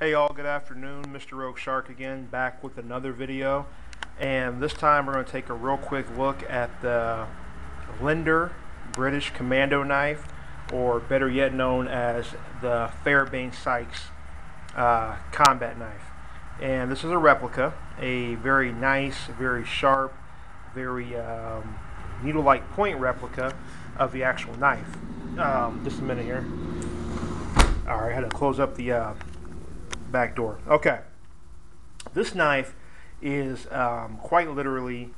Hey all, good afternoon. Mr. Rogue Shark again, back with another video. And this time we're going to take a real quick look at the Linder British Commando Knife, or better yet known as the Fairbairn-Sykes combat knife. And this is a replica, a very nice, very sharp, very needle-like point replica of the actual knife. Just a minute here. Alright, I had to close up the back door. Okay, this knife is quite literally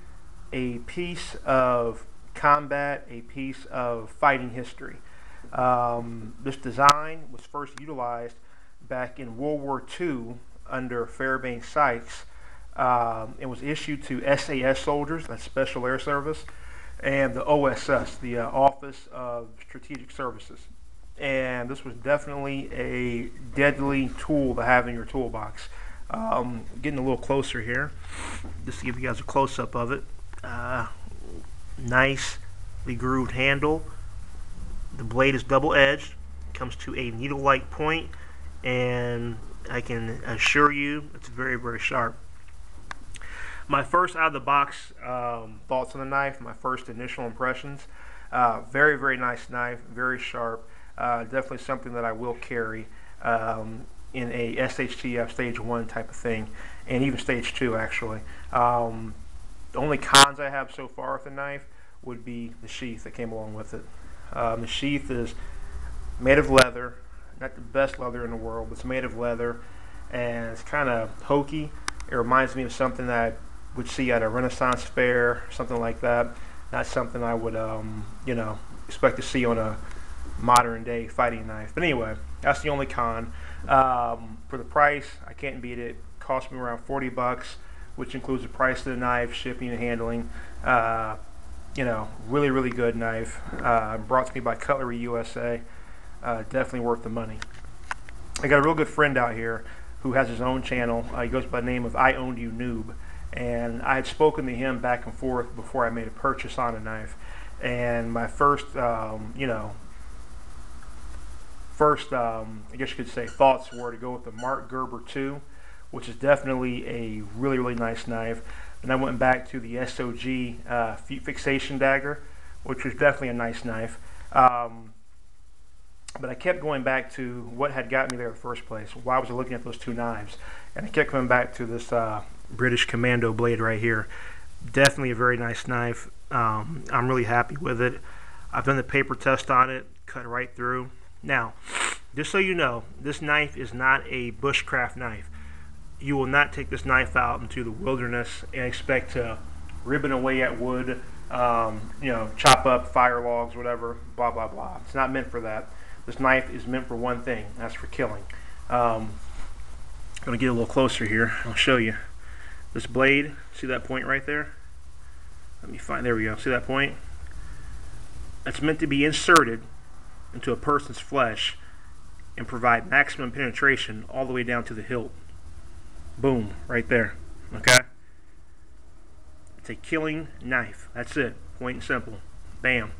a piece of combat, a piece of fighting history. This design was first utilized back in World War II under Fairbairn-Sykes. It was issued to SAS soldiers, that's Special Air Service, and the OSS, the Office of Strategic Services. And this was definitely a deadly tool to have in your toolbox. Getting a little closer here, just to give you guys a close-up of it. Nicely grooved handle. The blade is double-edged, comes to a needle-like point, and I can assure you it's very, very sharp. My first out-of-the-box thoughts on the knife, my first initial impressions, very, very nice knife, very sharp. Definitely something that I will carry in a SHTF stage 1 type of thing, and even stage 2 actually. The only cons I have so far with the knife would be the sheath that came along with it. The sheath is made of leather, not the best leather in the world, but it's made of leather, and it's kind of hokey. It reminds me of something that I would see at a Renaissance fair, something like that. Not something I would expect to see on a modern day fighting knife. But anyway, that's the only con. For the price, I can't beat it. It cost me around 40 bucks, which includes the price of the knife, shipping and handling. Really, really good knife. Brought to me by Cutlery USA. Definitely worth the money. I got a real good friend out here who has his own channel. He goes by the name of I Owned You Noob. And I had spoken to him back and forth before I made a purchase on a knife. And my first, I guess you could say, thoughts were to go with the Mark Gerber 2, which is definitely a really, really nice knife. And I went back to the SOG fixation dagger, which was definitely a nice knife. But I kept going back to what had got me there in the first place. Why was I looking at those two knives? And I kept coming back to this British Commando blade right here. Definitely a very nice knife. I'm really happy with it. I've done the paper test on it, cut right through. Now, just so you know, this knife is not a bushcraft knife. You will not take this knife out into the wilderness and expect to ribbon away at wood, chop up fire logs, whatever, blah, blah, blah. It's not meant for that. This knife is meant for one thing, that's for killing. I'm going to get a little closer here. I'll show you. This blade, see that point right there? Let me find, there we go. See that point? That's meant to be inserted into a person's flesh and provide maximum penetration all the way down to the hilt. Boom, right there. Okay? It's a killing knife. That's it. Point and simple. Bam.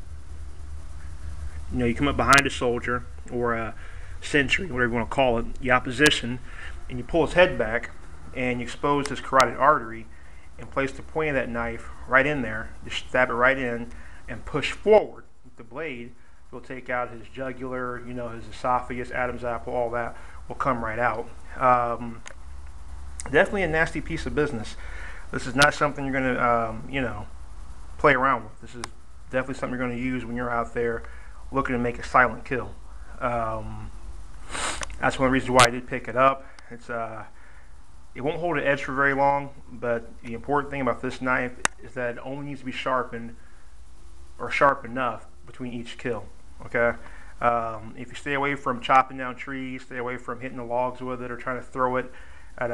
You come up behind a soldier or a sentry, whatever you want to call it, you opposition, and you pull his head back and you expose his carotid artery and place the point of that knife right in there. Just stab it right in and push forward with the blade. Will take out his jugular, his esophagus, Adam's apple, all that will come right out. Definitely a nasty piece of business. This is not something you're going to, play around with. This is definitely something you're going to use when you're out there looking to make a silent kill. That's one of the reasons why I did pick it up. It won't hold an edge for very long, but the important thing about this knife is that it only needs to be sharpened or sharp enough between each kill. Okay, if you stay away from chopping down trees, stay away from hitting the logs with it or trying to throw it at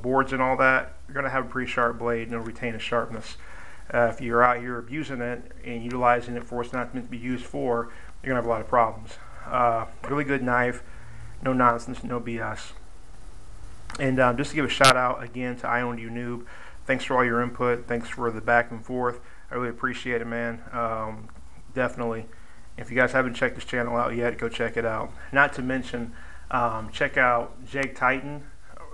boards and all that, you're going to have a pretty sharp blade and it'll retain its sharpness. If you're out here abusing it and utilizing it for what it's not meant to be used for, you're going to have a lot of problems. Really good knife, no nonsense, no BS. And just to give a shout out again to I Owned You Noob, thanks for all your input, thanks for the back and forth. I really appreciate it, man. Definitely. If you guys haven't checked this channel out yet, go check it out. Not to mention, Check out Jake Titan,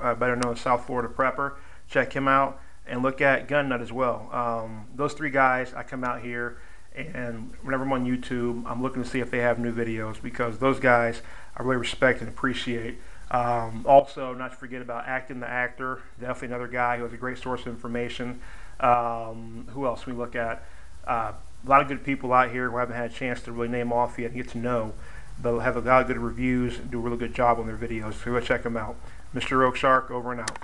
better known as South Florida Prepper. Check him out, and look at Gun Nut as well. Those three guys, I come out here, and whenever I'm on YouTube, I'm looking to see if they have new videos, because those guys I really respect and appreciate. Also, not to forget about Acting the Actor, definitely another guy who has a great source of information. Who else we look at? A lot of good people out here who I haven't had a chance to really name off yet and get to know. They'll have a lot of good reviews and do a really good job on their videos, so go check them out. Mr. Rogue Shark, over and out.